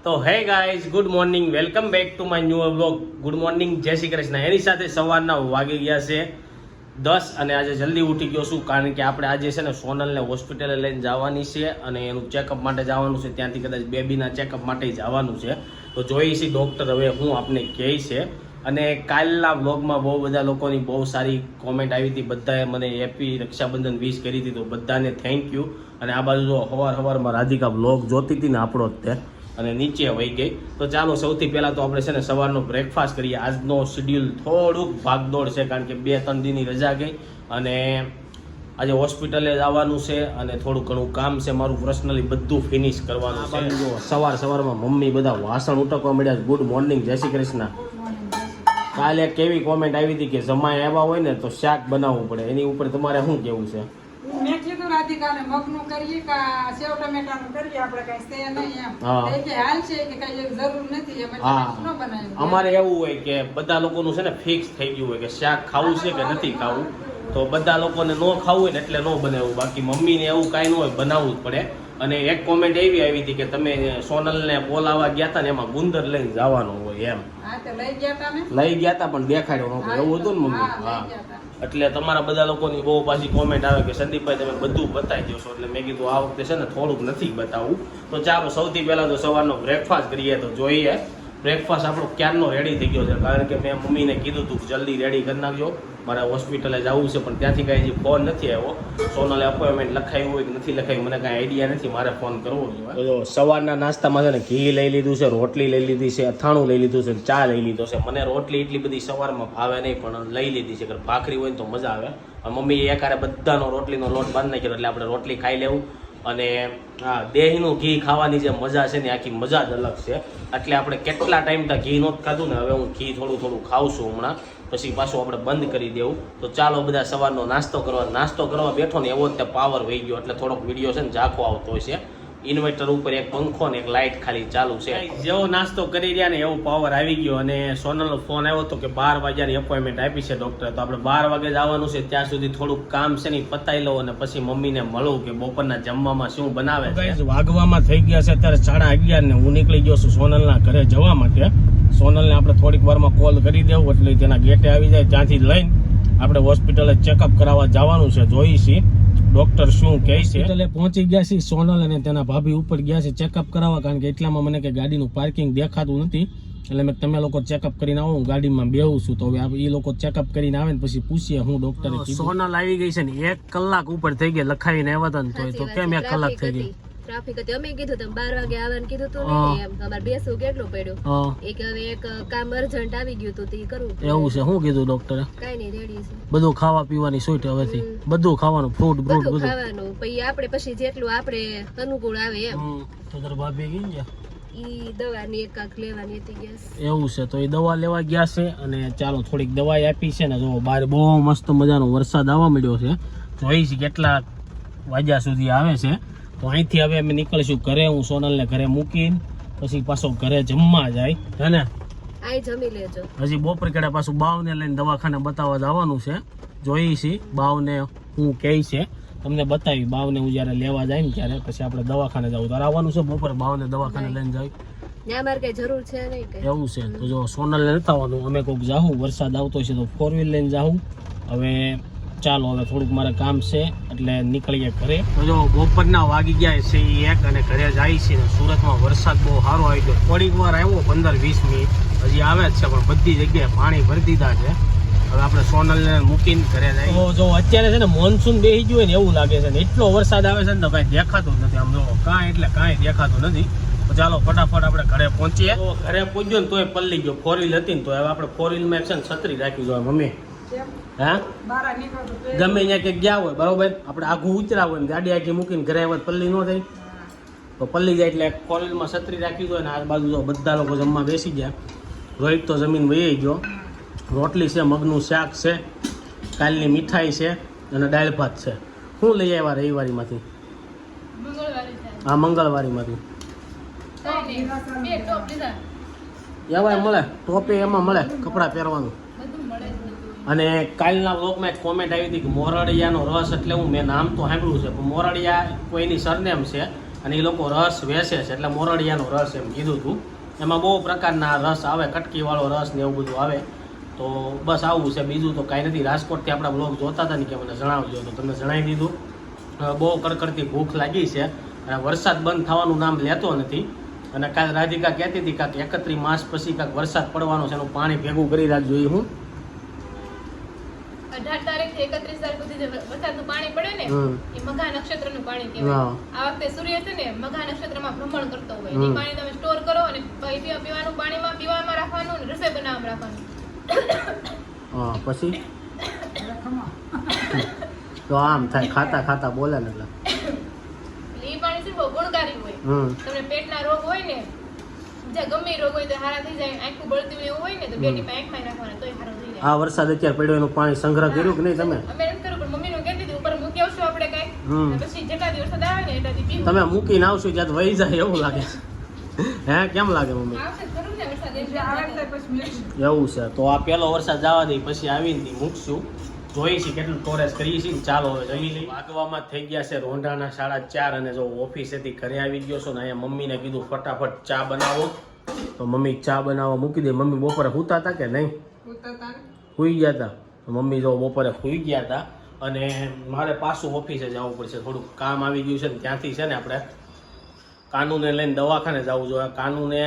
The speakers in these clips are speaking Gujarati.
તો hey guys, good morning, welcome back to my new vlog. Good morning, જય શ્રી કૃષ્ણ. એની સાથે સવારના વાગી ગયા છે 10 અને આજે જલ્દી ઉઠી ગયો છું કારણ કે આપણે આજે છે ને સોનલને હોસ્પિટલે લઈને જવાની છે અને એનું ચેકઅપ માટે જવાનું છે. ત્યાંથી કદાચ બેબીના ચેકઅપ માટે જવાનું છે. તો જોઈએ છીએ ડૉક્ટર હવે હું આપને કહે છે. અને કાલના વ્લોગમાં બહુ બધા લોકોની બહુ સારી કોમેન્ટ આવી હતી. બધાએ મને હેપી રક્ષાબંધન વિશ કરી હતી, તો બધાને થેન્ક યુ. અને આ બાજુ જો સવારમાં રાધિકા વ્લોગ જોતી હતી ને આપણો જ તે અને નીચે વહી ગઈ. તો ચાલો સૌથી પહેલાં તો આપણે છે ને સવારનો બ્રેકફાસ્ટ કરીએ. આજનો શેડ્યુલ થોડુંક ભાગદોડ છે કારણ કે 2-3 દિનની રજા ગઈ અને આજે હોસ્પિટલે જવાનું છે અને થોડું ઘણું કામ છે મારું પર્સનલી બધું ફિનિશ કરવાનું છે. જો સવારમાં મમ્મી બધા વાસણ ઉટકવા મળ્યા. ગુડ મોર્નિંગ, જય શ્રી કૃષ્ણ. કાલે કેવી કોમેન્ટ આવી હતી કે જમાઈ આવ્યા હોય ને તો શાક બનાવવું પડે, એની ઉપર તમારે શું કેવું છે? મેં કીધું રાધિકાને મગનું કરીએ કે સેવ ટમેટાનું કરીએ, આપણે કઈ છે નહીં એમ. કે હાલ છે કે કઈ જરૂર નથી એમ, ન બનાવ્યું. અમારે એવું હોય કે બધા લોકોનું છે ને ફિક્સ થઈ ગયું હોય કે શાક ખાવું છે કે નથી ખાવું. તો બધા લોકોને ન ખાવું હોય ને એટલે ન બનાવ્યું. બાકી મમ્મીને એવું કાંઈ ન હોય, બનાવવું જ પડે. અને એક કોમેન્ટ એવી આવી હતી કે તમે સોનલને બોલાવવા ગયા હતા ને એમાં ગુંદર લઈને જવાનું હોય એમ. લઈ ગયા હતા પણ દેખાડ્યો નહોતો, એવું હતું ને મમ્મી? હા, એટલે તમારા બધા લોકોની બહુ પાછી કોમેન્ટ આવે કે સંદીપભાઈ તમે બધું બતાવી દો છો. એટલે મેં કીધું આ વખતે છે ને થોડુંક નથી બતાવવું. તો ચાલો સૌથી પહેલાં તો સવારનો બ્રેકફાસ્ટ કરીએ. તો જોઈએ બ્રેકફાસ્ટ આપણો ક્યારનો રેડી થઈ ગયો છે કારણ કે મેં મમ્મીને કીધું હતું જલ્દી રેડી કરી નાખજો, મારે હોસ્પિટલે જવું છે. પણ ત્યાંથી કાંઈ હજી ફોન નથી આવ્યો. સોનલે અપોઇન્ટમેન્ટ લખાવ્યું હોય કે નથી લખાવ્યું મને કાંઈ આઈડિયા નથી, મારે ફોન કરવો જોઈએ. તો સવારના નાસ્તામાં છે ને ઘી લઈ લીધું છે, રોટલી લઈ લીધી છે, અથાણું લઈ લીધું છે, ચા લઈ લીધો છે. મને રોટલી એટલી બધી સવારમાં ભાવે નહીં પણ લઈ લીધી છે કે ભાખરી હોય ને તો મજા આવે. મમ્મી એકારે બધાનો રોટલીનો લોટ બાંધી નાખ્યો એટલે આપણે રોટલી ખાઈ લેવું. અને હા, દેહીનું ઘી ખાવાની જે મજા છે ને આખી મજા જ અલગ છે. એટલે આપણે કેટલા ટાઈમ ત્યાં ઘી નહોતું ખાધું ને, હવે હું ઘી થોડું ખાઉં છું હમણાં, પછી પાછું આપણે બંધ કરી દેવું. તો ચાલો બધા સવારનો નાસ્તો કરવા બેઠો ને એવો જ તે પાવર વહી ગયો એટલે થોડોક વિડીયો છે ને ઝાંખો આવતો હોય છે. ઇન્વર્ટર ઉપર એક પંખો ને એક લાઇટ ખાલી ચાલુ છે. જેવો નાસ્તો કરી રહ્યા ને એવો પાવર આવી ગયો. અને સોનલનો ફોન આવ્યો હતો કે 12 વાગ્યાની અપોઇન્ટમેન્ટ આપી છે ડૉક્ટરે. તો આપણે 12 વાગે જવાનું છે. ત્યાં સુધી થોડુંક કામ છે ને પતાવી લઉં અને પછી મમ્મીને મળું કે બપોરના જમવામાં શું બનાવે છે. વાગવામાં થઈ ગયા છે અત્યારે 11:30 ને હું નીકળી ગયો છું સોનલના ઘરે જવા માટે. સોનલને આપણે થોડીક વારમાં કોલ કરી દેવું એટલે તેના ગેટે આવી જાય. ત્યાંથી લઈને આપણે હોસ્પિટલે ચેકઅપ કરાવવા જવાનું છે. જોઈએ છીએ ડોક્ટર શું કહે છે. એટલે પહોંચી ગયા છે સોનલ અને તેના ભાભી ઉપર ગયા છે ચેકઅપ કરાવવા કારણ કે એટલામાં મને કે ગાડીનું પાર્કિંગ દેખાતું નથી. એટલે મેં તમે લોકો ચેકઅપ કરીને આવો, હું ગાડીમાં બેહું છું. તો હવે એ લોકો ચેકઅપ કરીને આવે ને પછી પૂછીએ હું ડોક્ટરે કીધું. સોનલ આવી ગઈ છે ને 1 કલાક ઉપર થઈ ગઈ લખાવીને આવ્યા હતા ને તો કેમ 1 કલાક થઈ ગઈ? ટ્રાફિક હતી. અમે કીધું તમે 12 વાગે આવવાનું કીધું તું ને એમ અમારે બેસવું કેટલું પડ્યું. એક કામ અર્જન્ટ આવી ગયું તું તે કરવું. એવું છે? શું કીધું ડોક્ટરે? કઈ નહીં, રેડી છે. બધું ખાવા પીવાની છૂટ હવેથી, બધું ખાવાનું, ફ્રૂટ બધું ખાવાનું. પછી આપણે પછી જેટલું આપણે અનુકૂળ આવે એમ. તો તાર ભાભી ગઈ ગયા ઈ દવાની એક લેવાની હતી ગેસ. એવું છે? તો એ દવા લેવા ગયા છે અને ચાલો થોડીક દવાઈ આપી છે ને. જો બહાર બહુ મસ્ત મજાનો વરસાદ આવવા મળ્યો છે. જોઈ છે કેટલા વાગ્યા સુધી આવે છે. તો અહીંથી હવે અમે નીકળીશું ઘરે. હું સોનલને ઘરે મૂકીને પછી પાછો ઘરે જમવા જાય હે ને. આઈ જમી લેજો. હજી બપોર કેડા પાછું બાવને લઈને દવાખાને બતાવવા જવાનું છે. જોઈ છીએ બાવને હું કહે છે તમને બતાવી. બાવને હું જ્યારે લેવા જાય ને ત્યારે પછી આપણે દવાખાને જવું. તારે આવવાનું છે બપોરે બાવને દવાખાને લઈને જાય? અમારે કઈ જરૂર છે નહીં. એવું છે? તો જો સોનલને નથી આવવાનું, અમે કોઈક જાહું. વરસાદ આવતો છે તો 4 વ્હીલ લઈને જાહું. હવે ચાલો હવે થોડુંક મારે કામ છે એટલે નીકળીએ ઘરે. તો જો બપોરના વાગી ગયા છે 1 અને ઘરે જાય છે. સુરતમાં વરસાદ બહુ સારો આવી ગયો. થોડીક વાર આવ્યો 15-20 મિનિટ, હજી આવે જ છે પણ બધી જગ્યાએ પાણી ભરી દીધા છે. હવે આપણે સોનલને મૂકીને ઘરે જાય. તો જો અત્યારે છે ને મોન્સૂન બેસી ગયું ને એવું લાગે છે ને. એટલો વરસાદ આવે છે ને તો કાંઈ દેખાતું જ નથી. આમ જો કાંઈ દેખાતું નથી. તો ચાલો ફટાફટ આપણે ઘરે પહોંચીએ. તો ઘરે પહોંચ્યો ને તોય પલ્લી ગયો. 4 વ્હીલ હતી ને તો હવે આપણે 4 વ્હીલમાં છે ને છત્રી રાખી જોઈએ મમ્મી. હા, ગમે ત્યાં ક્યાંક ગયા હોય બરોબર, આપણે આઘું ઉતરા હોય ને ગાડી આખી મૂકીને ઘરે આવે પલ્લી ન થાય તો પલ્લી જાય. એટલે 4 વ્હીલમાં છત્રી રાખી દો ને. આજુબાજુ જો બધા લોકો જમવા બેસી ગયા. રોહિત તો જમીન વહી ગયો. રોટલી છે, મગનું શાક છે, કાલની મીઠાઈ છે અને દાળ ભાત છે. શું લઈ આવ્યા રવિવારીમાંથી? હા, મંગળવારીમાંથી એવાય મળે, ટોપી એમાં મળે, કપડાં પહેરવાનું. અને કાલના વ્લોગમાં એક કોમેન્ટ આવી હતી કે મોરડિયાનો રસ એટલે મેં નામ તો સાંભળ્યું છે પણ મોરડિયા કોઈની સરનેમ છે અને એ લોકો રસ વેચે છે, એટલે મોરડિયાનો રસ એમ કીધું હતું. એમાં બહુ પ્રકારના રસ આવે, કટકીવાળો રસ ને એવું બધું આવે. તો બસ આવું છે, બીજું તો કાંઈ નથી. રાજકોટથી આપણા બ્લોગ જોતા હતા ને કે મને જણાવજો, તો તમને જણાવી દીધું. બહુ કડકડતી ભૂખ લાગી છે અને વરસાદ બંધ થવાનું નામ લેતો નથી. અને કાલ રાધિકા કહેતી હતી કાંક 31 માસ પછી કાંક વરસાદ પડવાનો છે, એનું પાણી ભેગું કરી રાખજો. એ હું 18 તારીખથી 31 તારીખ સુધી જે વરસાદનું પાણી પડે ને એ મઘા નક્ષત્રનું પાણી કહેવાય. આ વખતે સૂર્ય છે ને મઘા નક્ષત્રમાં ભ્રમણ કરતો હોય. એ પાણી તમે સ્ટોર કરો અને પીવાનું પાણીમાં પીવામાં રાખવાનું અને રસોઈ બનાવવામાં રાખવાનું. હા, પછી તો આમ થાય ખાતા ખાતા બોલે ને એટલે એ પાણી છે બહુ ગુણકારી હોય. તમને પેટના રોગ હોય ને, જે ગમે રોગ હોય તો હારા થઈ જાય. આંખું બળતી હોય એવું હોય ને તો બે ટીપા આંખમાં નાખવાના તોય હારો થઈ જાય. આ વરસાદ અત્યારે પડ્યો એનું પાણી સંગ્રહ કર્યું કે નહીં તમે? અમે નથી કર્યું, પણ મમ્મીનું કહેતી હતી ઉપર મૂકી આવશું આપણે કઈ, પછી જેટલા દિવસ વરસાદ આવે ને એટલાથી પીવું. તમે મૂકીને આવશો જ્યાં વહી જાય એવું લાગે છે. હે, કેમ લાગે મમ્મી? આવશે ખરું ને વરસાદ એવું છે. તો આ પહેલો વરસાદ જવા દઈ, પછી આવીને મૂકશું. જોઈએ છીએ કેટલું સ્ટોરેજ કરીએ છીએ. ચાલો હવે જઈ લઈએ. વાગવામાં થઈ ગયા છે રોંઢાના 4:30 અને જો ઓફિસેથી ઘરે આવી ગયો છો ને અહીંયા મમ્મીને કીધું ફટાફટ ચા બનાવો. તો મમ્મી ચા બનાવવા મૂકી દે. મમ્મી બપોરે સૂતા હતા કે નહીં? સૂઈ ગયા હતા. મમ્મી જો બપોરે સૂઈ ગયા હતા અને મારે પાછું ઓફિસે જવું પડશે. થોડુંક કામ આવી ગયું છે ને ત્યાંથી છે ને આપણે કાનુને લઈને દવાખાને જવું જોઈએ. કાનુને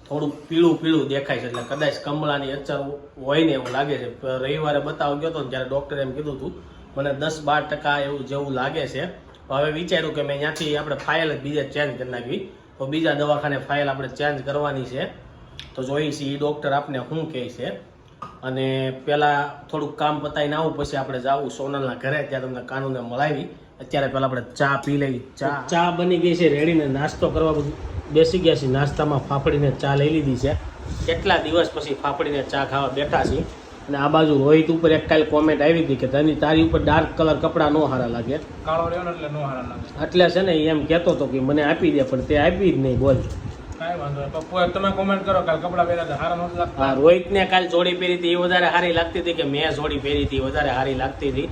થોડુંક પીળું પીળું દેખાય છે, એટલે કદાચ કમળાની અસર હોય ને એવું લાગે છે. રવિવારે બતાવવા ગયો હતો ને ત્યારે ડૉક્ટરે એમ કીધું હતું મને 10-12% એવું જેવું લાગે છે. હવે વિચાર્યું કે મેં ત્યાંથી આપણે ફાઇલ જ બીજે ચેન્જ કરી નાખવી, તો બીજા દવાખાને ફાઇલ આપણે ચેન્જ કરવાની છે. તો જોઈએ છીએ એ ડૉક્ટર આપને શું કહે છે. અને પહેલાં થોડુંક કામ પતાવીને આવું, પછી આપણે જાવું સોનલના ઘરે, ત્યાં તમને કાનુને મળાવી. અત્યારે પહેલાં આપણે ચા પી લઈ. ચા બની ગઈ છે રેડીને નાસ્તો કરવા બધું બેસી ગયા છીએ. નાસ્તામાં ફાફડીને ચા લઈ લીધી છે. કેટલા દિવસ પછી ફાફડીને ચા ખાવા બેઠા છીએ. અને આ બાજુ રોહિત ઉપર એક કાલે કોમેન્ટ આવી હતી કે તારી ઉપર ડાર્ક કલર કપડાં ન સારા લાગે, કાળો રહ્યો ને એટલે નો હારા લાગે. એટલે છે ને એમ કહેતો હતો કે મને આપી દે, પણ તે આપી જ નહીં. બોલ, કાંઈ વાંધો નહીં. પપ્પુ તમે કોમેન્ટ કરો કાલ કપડાં પહેર્યા હતા હારા નહોતા લાગતા. હા, રોહિતને કાલ જોડી પહેરી હતી એ વધારે સારી લાગતી હતી કે મેં જોડી પહેરી હતી વધારે સારી લાગતી હતી.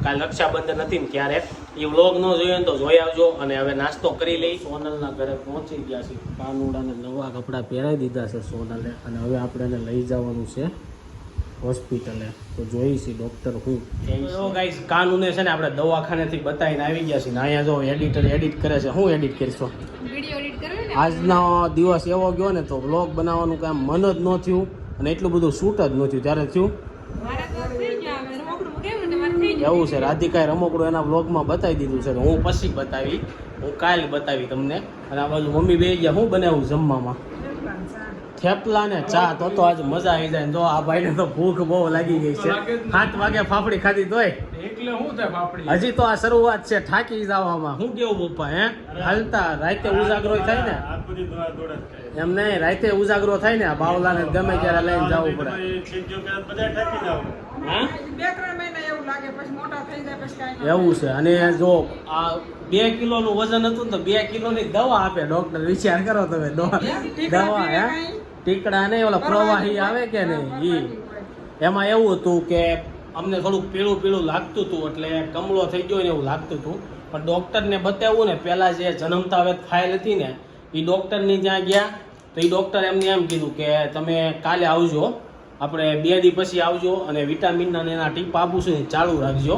કાલ રક્ષાબંધન હતી ને ત્યારે એ વ્લોગ ન જોયો ને તો જોઈ આવજો. અને હવે નાસ્તો કરી લઈ. સોનલના ઘરે પહોંચી ગયા છે. કાનુડાને નવા કપડાં પહેરાવી દીધા છે સોનલે, અને હવે આપણે એને લઈ જવાનું છે હોસ્પિટલે. તો જોઈ છે ડૉક્ટર હું ગાઈસ. કાનુને છે ને આપણે દવાખાનેથી બતાવીને આવી ગયા છીએ. અહીંયા જો એડિટર એડિટ કરે છે. શું એડિટ કરીશો? વિડિયો એડિટ કરવી ને. આજનો દિવસ એવો ગયો ને તો વ્લોગ બનાવવાનું કાંઈ મન જ ન થયું અને એટલું બધું શૂટ જ ન થયું. ત્યારે થયું એવું છે. રાધિકાએ રમકડું એના વ્લોગમાં બતાવી દીધું છે. હું પછી બતાવી, હું કાલ બતાવી તમને. અને આ બાજુ મમ્મી બે ગયા શું બનાવ્યું જમવામાં? થેપલા ને ચા. તો આજે મજા આવી જાય. જો આ ભાઈને તો ભૂખ બહુ લાગી ગઈ છે. 7 વાગે ફાફડી ખાધી તોય એટલે શું થાય પાપડી? હજી તો આ શરૂઆત છે. થાકી જવામાં શું કેવું પપ્પા? હે, હાલતા રાતે ઉજાગરો થાય ને એમ નહીં, રાતે ઉજાગરો થાય ને બાવલાને ગમે ત્યારે લઈને જવું પડે. હા, 2-3 મહિના એવું લાગે, પછી મોટા થઈ જાય પછી કાંઈ ન એવું છે. અને જો આ 2 કિલોનું વજન હતું ને તો 2 કિલોની દવા આપે ડોક્ટર. વિચાર કરો તમે. દવા હે, ટીકડા નહીં, ઓલા પ્રવાહી આવે કે નહીં ઈ. એમાં એવું હતું કે અમને થોડુંક પીળું પીળું લાગતું હતું, એટલે કમળો થઈ ગયો ને એવું લાગતું હતું. પણ ડૉક્ટરને બતાવ્યું ને, પહેલાં જે જન્મતા વેત ફાઇલ હતી ને એ ડૉક્ટરની ત્યાં ગયા તો એ ડૉક્ટર એમને એમ કીધું કે તમે કાલે આવજો, આપણે 2 દી પછી આવજો અને વિટામિનના એના ટીપ આપું છું ને ચાલુ રાખજો.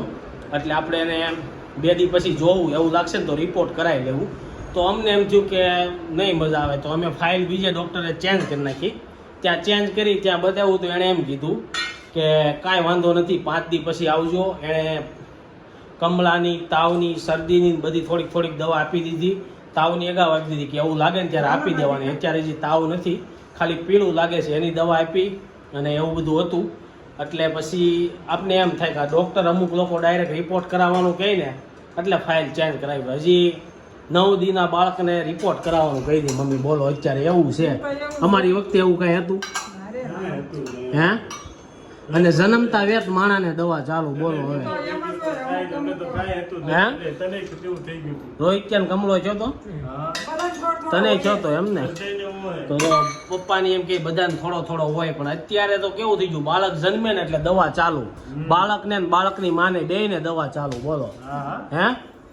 એટલે આપણે એને 2 દી પછી જોવું એવું લાગશે ને તો રિપોર્ટ કરાવી લેવું. તો અમને એમ થયું કે નહીં મજા આવે, તો અમે ફાઇલ બીજે ડૉક્ટરે ચેન્જ કરી નાખી. ત્યાં ચેન્જ કરી, ત્યાં બતાવ્યું તો એણે એમ કીધું કે કાંઈ વાંધો નથી, 5 દી પછી આવજો. એણે કમળાની, તાવની, શરદીની બધી થોડીક થોડીક દવા આપી દીધી. તાવની અગાઉ આપી દીધી કે એવું લાગે ને ત્યારે આપી દેવાની. અત્યારે જે તાવ નથી, ખાલી પીળું લાગે છે એની દવા આપી અને એવું બધું હતું. એટલે પછી આપણે એમ થાય કે આ ડૉક્ટર અમુક લોકો ડાયરેક્ટ રિપોર્ટ કરાવવાનું કહે ને એટલે ફાઇલ ચેન્જ કરાવી. હજી 9 દીના બાળકને રિપોર્ટ કરાવવાનું કહી દે. મમ્મી બોલો, અત્યારે એવું છે. અમારી વખતે એવું કાંઈ હતું? હે, અને જન્મતા વેત માણાને દવા ચાલુ. બોલો હવે. હે, રોહિત ક્યાં કમળો છો તો તને છો તો એમ ને? તો પપ્પાની એમ કે બધાને થોડો થોડો હોય, પણ અત્યારે તો કેવું થઈ ગયું, બાળક જન્મે ને એટલે દવા ચાલુ. બાળકને બાળકની માને બેયને દવા ચાલુ. બોલો. હે,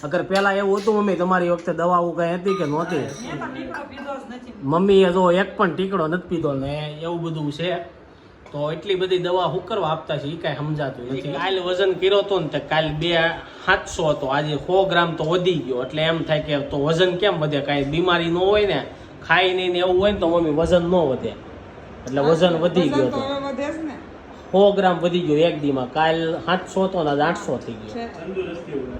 અગર પેલા એવું હતું મમ્મી તમારી વખતે દવાઓ કઈ હતી કે નહોતી? મેં તો ટીકડો પીધો જ નથી. મમ્મીએ જો એક પણ ટીકડો નથી પીધો ને એવું બધું છે. તો એટલી બધી દવા હું કરવા આપતા છે એ કાંઈ સમજાતું નથી. કાલે વજન કર્યો હતો ને તો કાલે 2700 હતો, આજે 100 ગ્રામ તો વધી ગયો. એટલે એમ થાય કે તો વજન કેમ વધે? કાંઈ બીમારી ન હોય ને, ખાઈ નહીં ને એવું હોય ને તો મમ્મી વજન ન વધે. એટલે વજન વધી ગયો વજન તો હતો, હવે વધે જ ને. 100 ગ્રામ વધી ગયો એક દીમાં. કાલ 700 હતો ને 800 થઈ ગયો.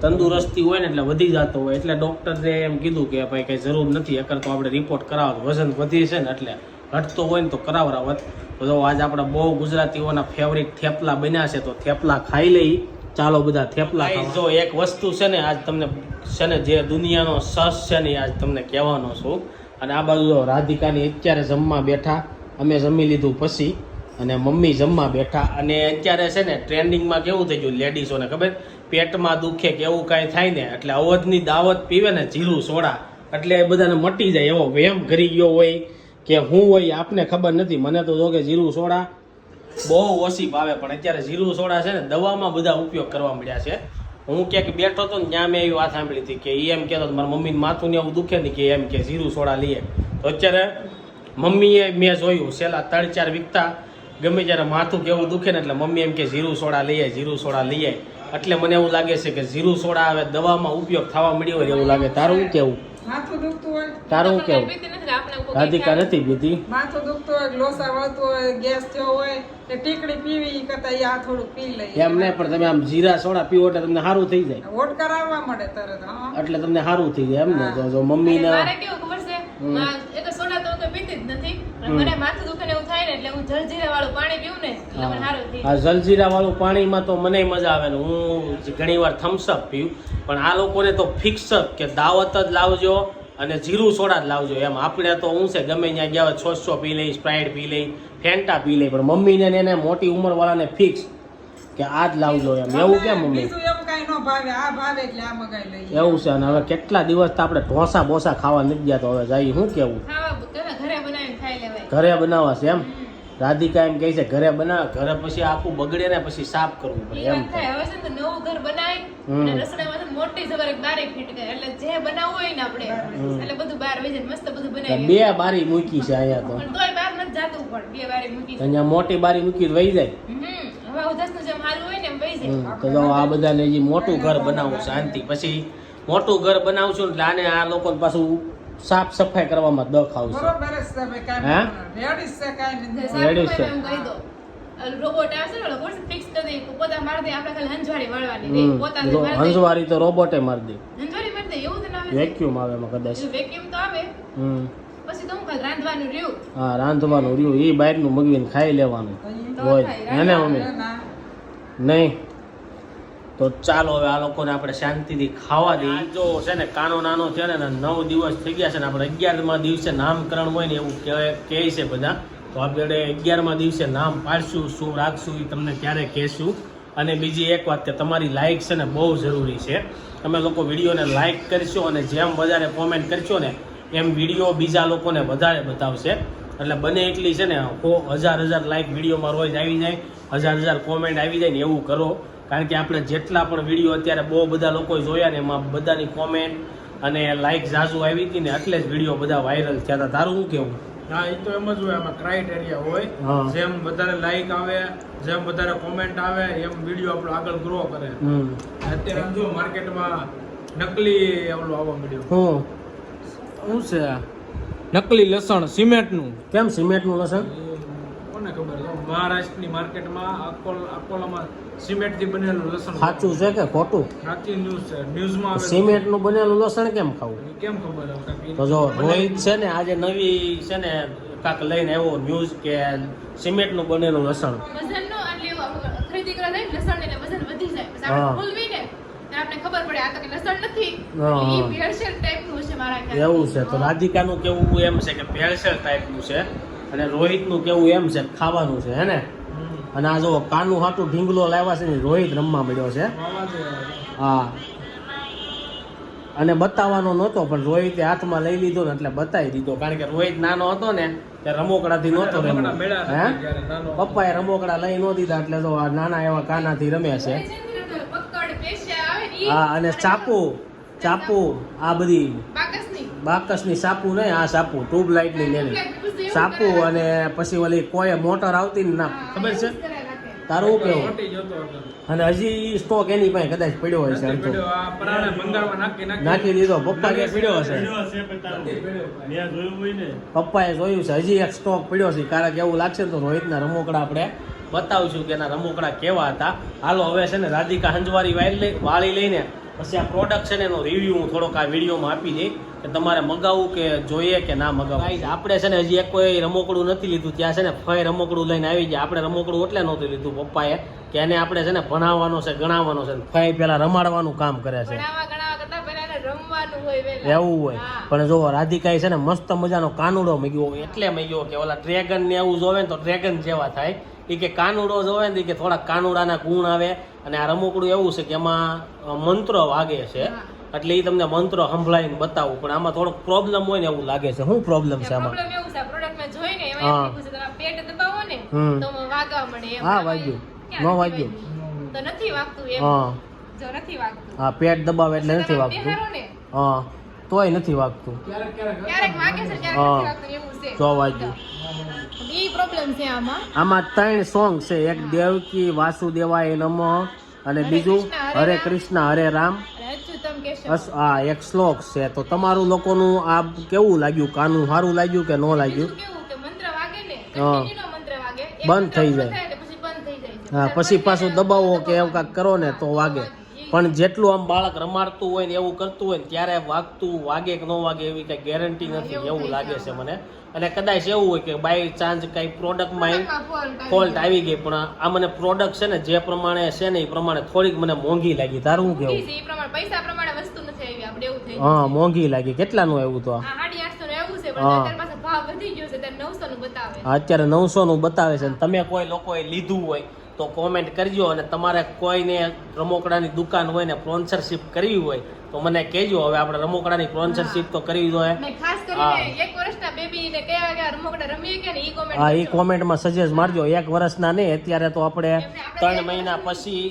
તંદુરસ્તી હોય ને એટલે વધી જતો હોય. એટલે ડોક્ટરે એમ કીધું કે ભાઈ કઈ જરૂર નથી, અગર તો આપણે રિપોર્ટ કરાવો. વજન વધી છે ને એટલે ઘટતો હોય ને તો કરાવરાવત. તો આજે આપણે બહુ ગુજરાતીઓના ફેવરિટ થેપલા બન્યા છે, તો થેપલા ખાઈ લઈ. ચાલો બધા થેપલા ખાવા. જો એક વસ્તુ છે ને આજ તમને છે ને જે દુનિયાનો સસ છે ને આજ તમને કહેવાનો છું. અને આ બાજુ રાધિકાની અત્યારે જમવા બેઠા, અમે જમી લીધું પછી, અને મમ્મી જમવા બેઠા. અને અત્યારે છે ને ટ્રેન્ડિંગમાં કેવું થઈ ગયું લેડીઝોને ખબર, પેટમાં દુખે કે એવું કાંઈ થાય ને એટલે અવધની દાવત પીવે ને જીરું સોડા, એટલે એ બધાને મટી જાય એવો વહેમ કરી ગયો હોય કે હું હોય આપને ખબર નથી. મને તો જો કે જીરું સોડા બહુ ઓછી ભાવે, પણ અત્યારે જીરું સોડા છે ને દવામાં બધા ઉપયોગ કરવા મળ્યા છે. હું ક્યાંક બેઠો હતો ને ત્યાં મેં એવી વાત સાંભળી હતી કે એમ કહેતો મારા મમ્મીને માથું ને એવું દુખે ને કે એમ કે જીરું સોડા લઈએ. તો અત્યારે મમ્મીએ મેં જોયું છેલ્લા 3-4 વીકતા ગમે ત્યારે માથું કેવું દુખે ને એટલે મમ્મી એમ કે જીરું સોડા લઈએ, જીરું સોડા લઈએ. એટલે મને એવું લાગે છે કે જીરું સોડા હવે દવામાં ઉપયોગ થવા મળ્યો હોય એવું લાગે. તારું શું કેવું? માથું દુખતું હોય, તારું શું કેવું? રાધિકા નથી પીતી. માથું દુખતું હોય, લોસા વળતું હોય, ગેસ થયો હોય કે ટીકડી પીવી ઈ કરતા ઈ આ થોડું પી લઈએ. એમ નહીં, પણ તમે આમ જીરા સોડા પીવો એટલે તમને સારું થઈ જાય. ઓટ કરાવવા મળે તરત. હા, એટલે તમને સારું થઈ જાય એમ ને. જો મમ્મીને મારે કેવું ખબર છે, એ તો સોડા તો પીતી જ નથી. મને માથું દુખે ને એવું થાય ને એટલે હું જલજીરા વાળું પાણી પીવું ને એટલે મને સારું થઈ આ જલજીરા વાળું પાણીમાં તો મને મજા આવે ને. હું ઘણી વાર થમ્સઅપ પીવું, પણ આ લોકોને તો ફિક્સ કે દાવત જ લાવજો અને જીરું સોડા જ લાવજો એમ. આપણે તો હું છે ગમે ત્યાં ગયા હોય છોસો પી લઈ, સ્પ્રાઇટ પી લઈ, ફેન્ટા પી લઈ, પણ મમ્મીને ને એને મોટી ઉંમરવાળાને ફિક્સ કે આ જ લાવજો એમ. એવું કેમ મમ્મી? બીજું એવું કાંઈ ન ભાવે, આ ભાવે એટલે આ મગાઈ લઈએ. એવું છે. અને હવે કેટલા દિવસ તો આપણે ઢોસા બોસા ખાવા નથી ગયા, તો હવે જાય શું કેવું? ખાવા ઘરે બનાવીને ખાઈ લેવાય. ઘરે બનાવવા છે એમ? રાધિકા એમ કહે છે ઘરે બનાવે, ઘરે પછી આખું બગડે ને પછી સાફ કરવું પડે એમ. હવે છે ને નવું ઘર બનાવી અને રસોડામાં છે ને મોટી જબર એક બારી ફિટ કરે એટલે જે બનાવવું હોય ને આપણે એટલે બધું બહાર વહી જાય, મસ્ત બધું બનાવી. 2 બારી મૂકી છે અહીંયા તો, પણ તોય બહાર નથી જાતું, પણ 2 બારી મૂકી છે. અહીંયા મોટી બારી મૂકી વહી જાય. હવે ઉધસનું જેમ હારું હોય ને એમ વહી જાય. તો જો આ બધાને જે મોટું ઘર બનાવવું શાંતિ, પછી મોટું ઘર બનાવશું એટલે આને આ લોકો પાછું સાફ સફાઈ કરવામાં દખ આવશે. બરોબર જ છે ભાઈ, કાંઈ રેડી છે કાંઈ નથી. રેડી છે. એમ કહી દો રોબોટ આવશે ને ઓલો ફિક્સ કરી દે, પોતા મારી દે, આપણે ખાલી હંજવાળી વાળવાની દે, પોતા મારી દે. હંસવારી તો રોબોટે મારી દે, હંજવાળી મારી દે એવું તો ના આવે. વેક્યુમ આવે એમાં કદાચ. વેક્યુમ તો આવે, પછી તો હું ખાલી રાંધવાનું રહ્યું. હા, રાંધવાનું રહ્યું એ બહારનું મગવીને ખાઈ લેવાનું હોય હે ને મમ્મી? નહીં તો ચાલો હવે આ લોકોને આપણે શાંતિથી ખાવા દઈએ. જો છે ને કાનો નાનો છે ને 9 દિવસ થઈ ગયા છે ને આપણે 11મા દિવસે નામકરણ હોય ને એવું કહે છે બધા. તો આપણે 11મા દિવસે નામ પાડશું, શું રાખશું એ તમને ત્યારે કહેશું. અને બીજી એક વાત કે તમારી લાઇક છે ને બહુ જરૂરી છે. તમે લોકો વિડીયોને લાઇક કરશો અને જેમ વધારે કોમેન્ટ કરશો ને એમ વિડીયો બીજા લોકોને વધારે બતાવશે. એટલે બને એટલી છે ને 1000 લાઇક વિડીયોમાં રોજ આવી જાય, 1000 કોમેન્ટ આવી જાય ને એવું કરો. કારણ કે આપણે જેટલા પણ વિડીયો અત્યારે બહુ બધા લોકોએ જોયા ને એમાં બધાની કોમેન્ટ અને લાઇક ઝાઝુ આવી હતી ને એટલે જ વિડીયો બધા વાયરલ થયા હતા. તારું શું કેવું? હા, એ તો એમ જ હોય, આમાં ક્રાઇટેરિયા હોય. હા. જેમ વધારે લાઈક આવે, જેમ વધારે કોમેન્ટ આવે એમ વિડીયો આપણો આગળ ગ્રો કરે. અત્યારે આમ જો માર્કેટમાં નકલી ઓલું આવવા મળ્યું. શું છે નકલી લસણ સિમેન્ટનું? કેમ સિમેન્ટનું લસણ? કોને ખબર? મહારાષ્ટ્રની માર્કેટમાં અકોલામાં સિમેન્ટથી બનેલું લસણ. સાચું છે કે ખોટું? સાચી ન્યૂઝ છે, ન્યૂઝમાં આવે. સિમેન્ટનું બનેલું લસણ કેમ ખાવું? કેમ ખબર હવે? તો જો રોહિત છે ને આજે નવી છે ને કાક લઈને આવ્યો ન્યૂઝ કે સિમેન્ટનું બનેલું લસણ. વજનનો એટલે એવું ખરીદી કરવા જાય લસણ એટલે વજન વધી જાય, પછી આપણે ખોલવી ને આપણે ખબર પડે આ તો કે લસણ નથી, એ ભેળસેળ ટાઈપનું છે મારા ખ્યાલ. એવું છે. તો રાધિકાનું કેવું એમ છે કે ભેળસેળ ટાઈપનું છે અને રોહિતનું કેવું એમ છે ખાવાનું છે હે ને. અને આ જો કાનું હાટું ઢીંગલો લાવ્યા છે ને રોહિત રમવા મળ્યો છે. હા, અને બતાવવાનો નહોતો પણ રોહિતે હાથમાં લઈ લીધો ને એટલે બતાવી દીધો. કારણ કે રોહિત નાનો હતો ને ત્યારે રમોકડાથી નહોતો રમ્યો. હે, પપ્પાએ રમોકડા લઈ ન દીધા એટલે તો આ નાના એવા કાનાથી રમે છે. હા, અને ચાપુ આ બધી બાકસની બાકસની સાપુ નહીં, આ સાપુ ટ્યુબલાઇટ ની લેની સાપુ, અને પછી ઓલી કોઈ મોટર આવતી ને ના ખબર છે તારું કેવું? મોટી જોતો હતો. અને હજી સ્ટોક એની પાસે કદાચ પડ્યો હશે અડધો. પડ્યો, આ પરાણે ભંગારમાં નાખી નાખી દીધો પપ્પા કે પડ્યો હશે, પપ્પાએ જોયું છે હજી એક સ્ટોક પડ્યો છે. કારણ કે એવું લાગશે ને તો રોહિતના રમકડા આપણે બતાવશું કે એના રમકડા કેવા હતા. હાલો હવે છે ને રાધિકા હંજવારી વાળી લઈને પછી આ પ્રોડક્ટ છે ને એનો રિવ્યુ હું થોડોક આ વિડીયોમાં આપી દઈ કે તમારે મગાવવું કે જોઈએ કે ના મગાવવું. આપણે છે ને હજી એક કોઈ રમકડું નથી લીધું, ત્યાં છે ને ફઈ રમકડું લઈને આવી ગયા. આપણે રમકડું એટલે નહોતું લીધું પપ્પાએ કે એને આપણે છે ને ભણાવવાનો છે, ગણાવવાનો છે. ફઈ પેલા રમાડવાનું કામ કરે છે, એવું હોય. પણ જો રાધિકાએ છે ને મસ્ત મજાનો કાનુડો મગ્યો, એટલે મગ્યો કે ઓલા ડ્રેગન ને એવું જોવે ને તો ડ્રેગન જેવા થાય. એ કે કાનુડો જોવે ને કે થોડા કાનુડાના ગુણ આવે. અને આ રમકડું એવું છે કે એમાં મંત્રો વાગે છે, એટલે એ તમને મંત્રો સંભળાવીને બતાવું. પણ આમાં થોડોક પ્રોબ્લેમ હોય ને એવું લાગે છે. શું પ્રોબ્લેમ છે આમાં? હા વાગ્યું, ન વાગ્યું. હા પેટ દબાવે એટલે નથી વાગતું. હા તોય નથી વાગતું. તો વાગ્યું. આમાં 3 સોંગ છે, એક દેવકી વાસુદેવાય નમઃ અને બીજું હરે કૃષ્ણ હરે રામ. હા એક શ્લોક છે. તો તમારું લોકોનું આ કેવું લાગ્યું? કાનું સારું લાગ્યું કે ન લાગ્યું? હા બંધ થઈ જાય. હા પછી પાછું દબાવો કે એવું કાંઈક કરો ને તો વાગે. પણ જેટલું આમ બાળક રમાડતું હોય ને એવું કરતું હોય ને ત્યારે વાગતું વાગે કે ન વાગે એવી કઈ ગેરંટી નથી, એવું લાગે છે મને. અને કદાચ એવું હોય કે બાય ચાન્સ કઈ પ્રોડક્ટમાં ફોલ્ટ આવી ગઈ, પણ આ મને પ્રોડક્ટ છે ને જે પ્રમાણે છે ને એ પ્રમાણે થોડીક મને મોંઘી લાગી. તારું શું કેવું? હા મોંઘી લાગી. કેટલાનું આવ્યું તો? અત્યારે 900 નું બતાવે છે. તમે કોઈ લોકોએ લીધું હોય તો કોમેન્ટ કરજો, અને તમારે કોઈને રમકડાની દુકાન હોય ને સ્પોન્સરશિપ કરવી હોય તો મને કહેજો. હવે આપણે રમકડાની સ્પોન્સરશિપ તો કરવી જોઈએ. હા એ કોમેન્ટમાં સજેસ્ટ મારજો. 1 વર્ષના નહીં, અત્યારે તો આપણે 3 મહિના પછી,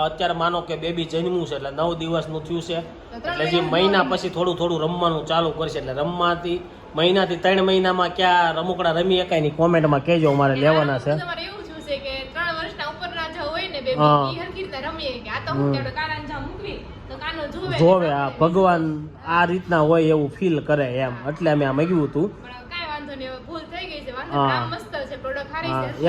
અત્યારે માનો કે બેબી જન્મ્યું છે એટલે 9 દિવસનું થયું છે, એટલે જે મહિના પછી થોડું થોડું રમવાનું ચાલુ કરશે. એટલે રમવાથી મહિનાથી 3 મહિનામાં ક્યાં રમકડા રમી શકાય ની કોમેન્ટમાં કહેજો, અમારે લેવાના છે. જોવે આ ભગવાન આ રીતના હોય એવું ફીલ કરે એમ, એટલે અમે આ માગ્યું હતું.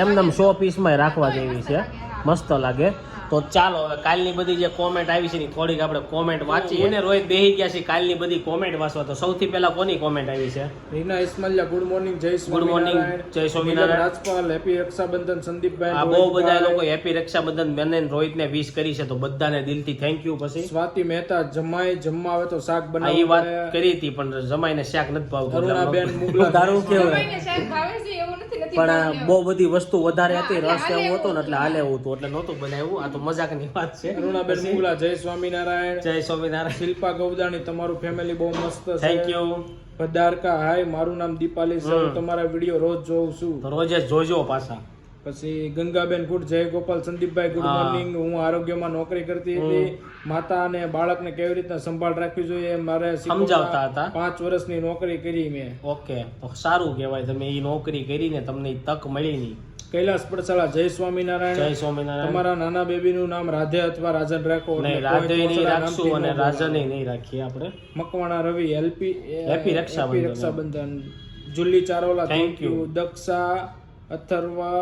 એમને 100 પીસમાં રાખવા જેવી છે, મસ્ત લાગે. તો ચાલો હવે કાલની બધી જે કોમેન્ટ આવી છે ને થોડીક આપણે કોમેન્ટ વાંચી. એને રોહિત બેહી ગયા છે કાલની બધી કોમેન્ટ વાંચવા. તો સૌથી પહેલા કોની કોમેન્ટ આવી છે? રીના ઇસ્માઇલિયા ગુડ મોર્નિંગ, જય ગુડ મોર્નિંગ, જય સ્વામિનારાયણ. રાજપાલ હેપી રક્ષાબંધન. સંદીપભાઈ આ બહુ બધા લોકો હેપી રક્ષાબંધન બેન રોહિતને વિશ કરી છે, તો બધાને દિલથી થેન્ક યુ. પછી સ્વાતિ મહેતા જમાઈ જમવા આવે તો શાક એ બનાવી વાત કરી હતી, પણ જમાઈને શાક નથી ભાવતું. અરુણાબેન મુગલા તારું કેવું? પણ બહુ બધી વસ્તુ વધારે હતી, રસ એવું હતો ને એટલે હાલે એવું હતું, એટલે નહોતું બનાવ્યું. આ તો મજાકની વાત છે. અરુણાબેન મુગલા જય સ્વામિનારાયણ. જય સ્વામિનારાયણ. શિલ્પા ગૌદાણી તમારું ફેમિલી બહુ મસ્ત છે. Thank you. પધારકા હાય, મારું નામ દીપાલી છે, હું તમારા વિડીયો રોજ જોઉં છું. તો રોજ જ જોજો પાછા. પછી ગંગાબેન ગુડ, જય ગોપાલ. સંદીપભાઈ ગુડ મોર્નિંગ. હું આરોગ્યમાં નોકરી કરતી હતી. માતા અને બાળકને કેવી રીતના સંભાળ રાખવી જોઈએ મારે સમજાવતા હતા. 5 વર્ષની નોકરી કરી મેં. ઓકે, તો સારું કહેવાય તમે એ નોકરી કરીને તમને ઈ તક મળી નહીં. કૈલાસ પડસાળા જય સ્વામિનારાયણ. જય સ્વામિનારાયણ. તમારા નાના બેબીનું નામ રાધે અથવા રાજન રાખો. નહીં, રાધે નહીં રાખશું અને રાજન નહીં રાખીએ આપણે. Makwana Ravi happy Raksha Bandhan. Julli Charola thank you. Daksha Atharva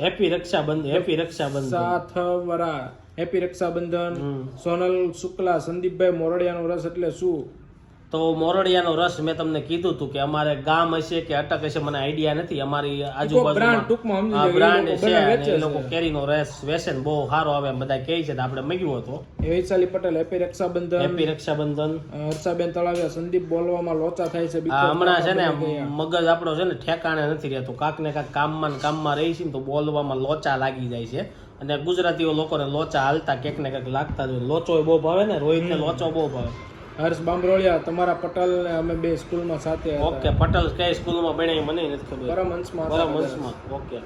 happy Raksha Bandhan. Happy Raksha Bandhan. Sathwara happy Raksha Bandhan. Sonal Shukla સંદીપભાઈ મોરડિયાનો રસ એટલે શું? તો મોરડિયાનો રસ મેં તમને કીધું હતું કે અમારે ગામ હશે કે અટક હશે મને આઈડિયા નથી. અમારી આજુબાજુમાં બ્રાન્ડ છે અને એ લોકો કેરીનો રસ વેચે ને બહુ સારો આવે બધા કહે છે, તો આપણે મગ્યું હતો. વૈશાલી પટેલ હેપી રક્ષાબંધન. હેપી રક્ષાબંધન. હર્ષાબેન તળાવિયા સંદીપ બોલવામાં લોચા થાય છે. હમણાં છે ને મગજ આપણો છે ને ઠેકાણે નથી રહેતો, કાંક ને કાંક કામમાં રહી છે ને તો બોલવામાં લોચા લાગી જાય છે. અને ગુજરાતીઓ લોકોને લોચા હાલતા ક્યાંક ને ક્યાંક લાગતા જ હોય. લોચો બહુ ભાવે ને, રોહિતને લોચો બહુ ભાવે. હર્ષ બામરોળિયા, તમારા પટેલ ને અમે બે સ્કૂલમાં સાથે હતા. ઓકે, પટેલ કઈ સ્કૂલમાં ભણ્યા મને નથી ખબર. પરમહંસમાં હતા. પરમહંસમાં. ઓકે.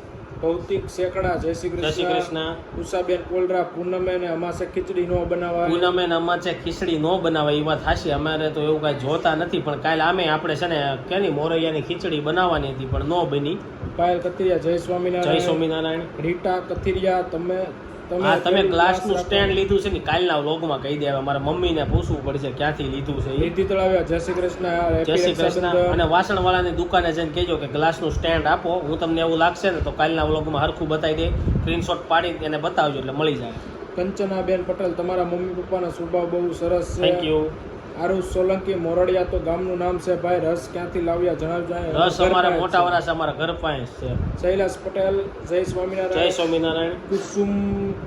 ભૌતિક શેકડા, જય શ્રી જય શ્રી કૃષ્ણ. કૃષ્ણ. ઉષાબેન કોલરા, પૂનમે ને અમાસે ખીચડી નો બનાવાય. પૂનમે ને અમાસે ખીચડી નો બનાવે એ વાત હાશી. અમારે તો એવું કાંઈ જોતા નથી, પણ કાલે આપણે છે ને કેની મોરૈયાની ખીચડી બનાવવાની હતી પણ નો બની. પાયલ કથિરિયા, જય સ્વામિનારાયણ. જય સ્વામિનારાયણ. રીટા કથિરિયા, તમે ગ્લાસનું સ્ટેન્ડ લીધું છે ને કાલના વ્લોગમાં કહી દે. મારા મમ્મીને પૂછવું પડશે ક્યાંથી લીધું છે એ. નિધિ તળાવિયા, જય શ્રી કૃષ્ણ. જય શ્રી કૃષ્ણ. અને વાસણવાળાની દુકાને જઈને કહેજો કે ગ્લાસનું સ્ટેન્ડ આપો. હું તમને એવું લાગશે ને તો કાલના વ્લોગમાં હરખું બતાવી દે, સ્ક્રીનશોટ પાડી એને બતાવજો એટલે મળી જાય. કંચનાબેન પટેલ, તમારા મમ્મી પપ્પાનો સ્વભાવ બહુ સરસ છે. Thank you. આરુષ સોલંકી, મોરડિયા તો ગામનું નામ છે ભાઈ. રસ ક્યાંથી લાવ્યા જણાવજો. રસ અમારા મોટા વાળા છે, અમારા ઘર પાસે છે. શૈલાસ પટેલ, જય સ્વામિનારાયણ. જય સ્વામિનારાયણ.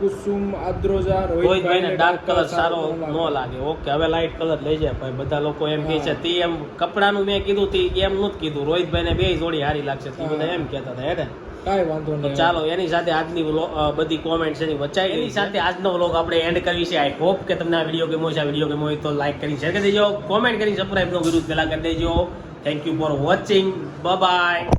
કુસુમ આદ્રોજા, રોહિતભાઈને ડાર્ક કલર સારો ન લાગે. ઓકે, હવે લાઇટ કલર લઈ જાય ભાઈ. બધા લોકો એમ કહે છે તે એમ કપડાનું મેં કીધું તે એમ નહોતું કીધું. રોહિતભાઈને બે જોડી સારી લાગશે તે બધા એમ કહેતા હતા. હે ને? કાંઈ વાંધો તો નહીં. ચાલો એની સાથે આજની બધી કોમેન્ટ એની વચાઈ એની સાથે આજનો વ્લોગ આપણે એન્ડ કરવી છે. આઈ હોપ કે તમને આ વિડીયો ગમ્યો છે. આ વિડીયો ગમ્યો હોય તો લાઈક કરી શેર કરી દેજો, કોમેન્ટ કરી સબસ્ક્રાઇબ નો વિરુદ્ધ પેલા કરી દેજો. Thank you for watching. Bye bye.